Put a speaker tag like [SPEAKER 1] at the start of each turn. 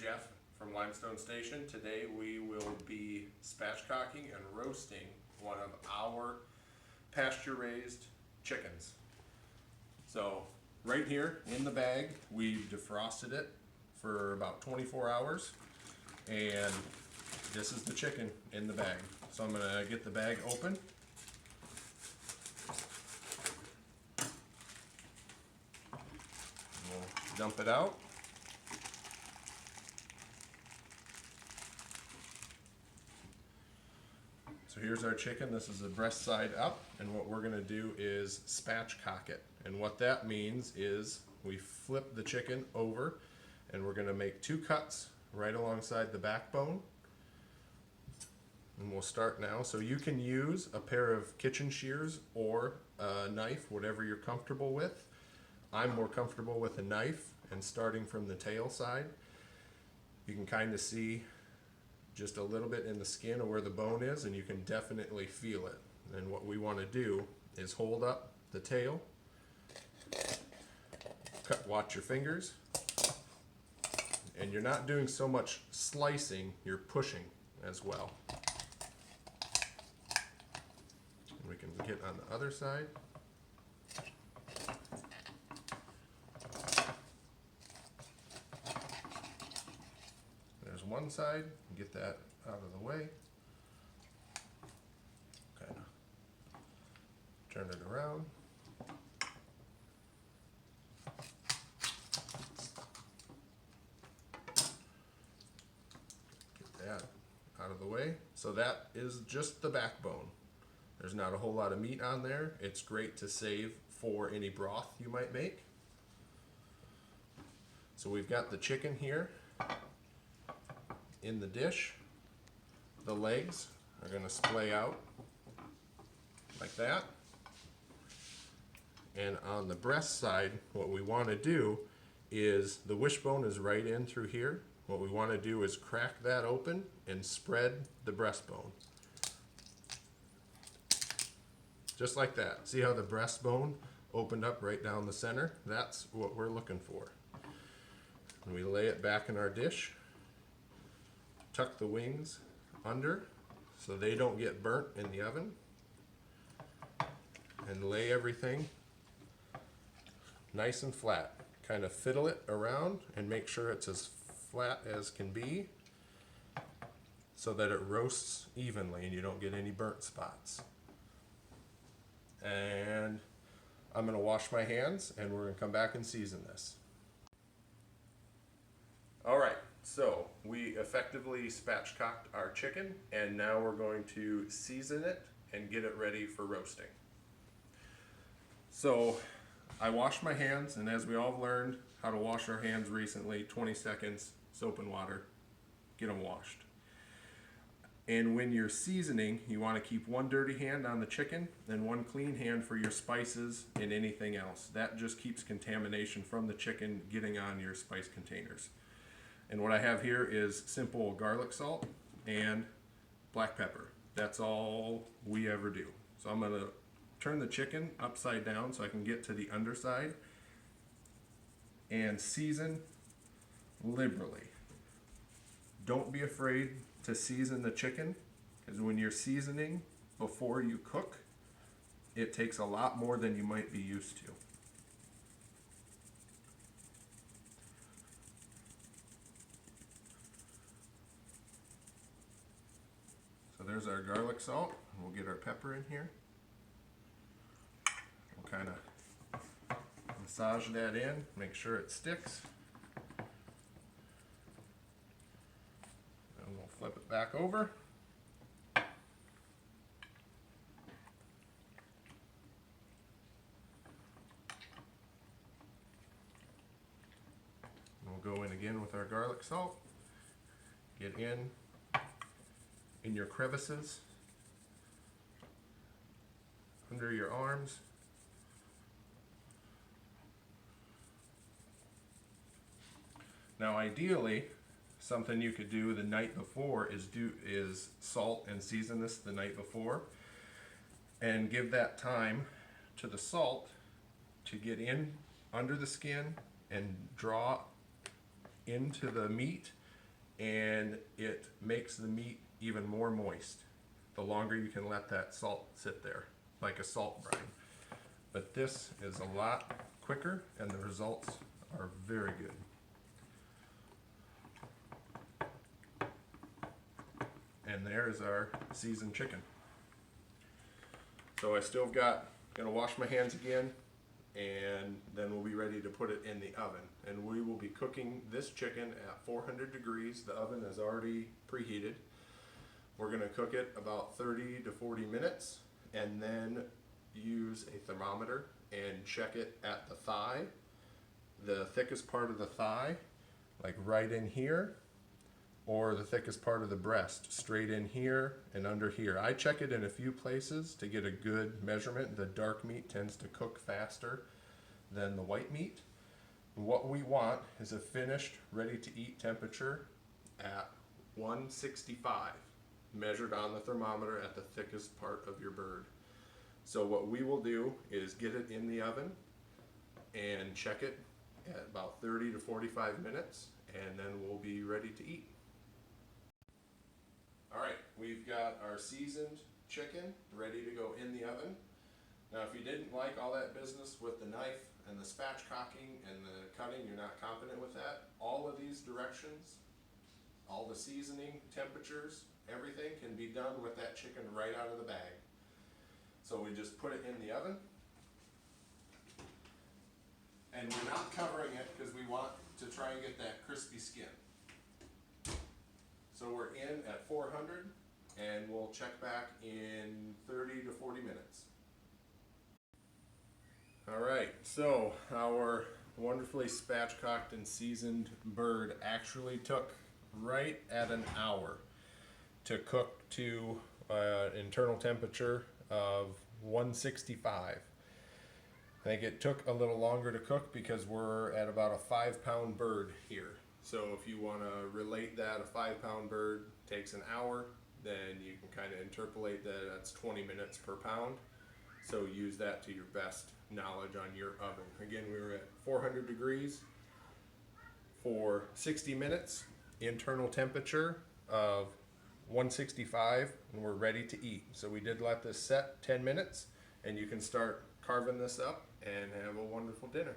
[SPEAKER 1] Jeff from Limestone Station. Today we will be spatchcocking and roasting one of our pasture-raised chickens. So right here in the bag, we've defrosted it for about 24 hours, and this is the chicken in the bag. So I'm gonna get the bag open. We'll dump it out. So here's our chicken. This is the breast side up, and what we're gonna do is spatchcock it. And what that means is we flip the chicken over, and we're gonna make two cuts right alongside the backbone. And we'll start now. So you can use a pair of kitchen shears or a knife, whatever you're comfortable with. I'm more comfortable with a knife, and starting from the tail side, you can kind of see just a little bit in the skin of where the bone is, and you can definitely feel it. And what we want to do is hold up the tail, watch your fingers, and you're not doing so much slicing, you're pushing as well. And we can get on the other side. There's one side, get that out of the way. Kind of turn it around. Get that out of the way. So that is just the backbone. There's not a whole lot of meat on there. It's great to save for any broth you might make. So we've got the chicken here in the dish. The legs are going to splay out like that. And on the breast side, what we want to do is, the wishbone is right in through here. What we want to do is crack that open and spread the breastbone. Just like that. See how the breastbone opened up right down the center? That's what we're looking for. And we lay it back in our dish. Tuck the wings under so they don't get burnt in the oven, and lay everything nice and flat. Kind of fiddle it around and make sure it's as flat as can be so that it roasts evenly and you don't get any burnt spots. And I'm going to wash my hands, and we're going to come back and season this. Alright, so we effectively spatchcocked our chicken, and now we're going to season it and get it ready for roasting. So I washed my hands, and as we all have learned how to wash our hands recently, 20 seconds, soap and water, get them washed. And when you're seasoning, you want to keep one dirty hand on the chicken and one clean hand for your spices and anything else. That just keeps contamination from the chicken getting on your spice containers. And what I have here is simple garlic salt and black pepper. That's all we ever do. So I'm going to turn the chicken upside down so I can get to the underside and season liberally. Don't be afraid to season the chicken, because when you're seasoning before you cook, it takes a lot more than you might be used to. So there's our garlic salt. We'll get our pepper in here. We'll kind of massage that in, make sure it sticks. And we'll flip it back over. We'll go in again with our garlic salt. Get in your crevices, under your arms. Now ideally, something you could do the night before is salt and season this the night before, and give that time to the salt to get in under the skin and draw into the meat and it makes the meat even more moist the longer you can let that salt sit there, like a salt brine. But this is a lot quicker and the results are very good. And there's our seasoned chicken. So I still gonna wash my hands again, and then we'll be ready to put it in the oven. And we will be cooking this chicken at 400 degrees. The oven is already preheated. We're gonna cook it about 30 to 40 minutes, and then use a thermometer and check it at the thigh, the thickest part of the thigh, like right in here, or the thickest part of the breast, straight in here and under here. I check it in a few places to get a good measurement. The dark meat tends to cook faster than the white meat. What we want is a finished, ready to eat temperature at 165, measured on the thermometer at the thickest part of your bird. So what we will do is get it in the oven and check it at about 30 to 45 minutes, and then we'll be ready to eat. All right, we've got our seasoned chicken ready to go in the oven. Now, if you didn't like all that business with the knife and the spatchcocking and the cutting, you're not confident with that, all of these directions, all the seasoning, temperatures, everything can be done with that chicken right out of the bag. So we just put it in the oven. And we're not covering it because we want to try and get that crispy skin. So we're in at 400, and we'll check back in 30 to 40 minutes. All right, so our wonderfully spatchcocked and seasoned bird actually took right at an hour to cook to internal temperature of 165. I think it took a little longer to cook because we're at about a 5-pound bird here. So if you want to relate that, a 5-pound bird takes an hour, then you can kind of interpolate that that's 20 minutes per pound. So use that to your best knowledge on your oven. Again, we were at 400 degrees for 60 minutes, internal temperature of 165, and we're ready to eat. So we did let this set 10 minutes, and you can start carving this up and have a wonderful dinner.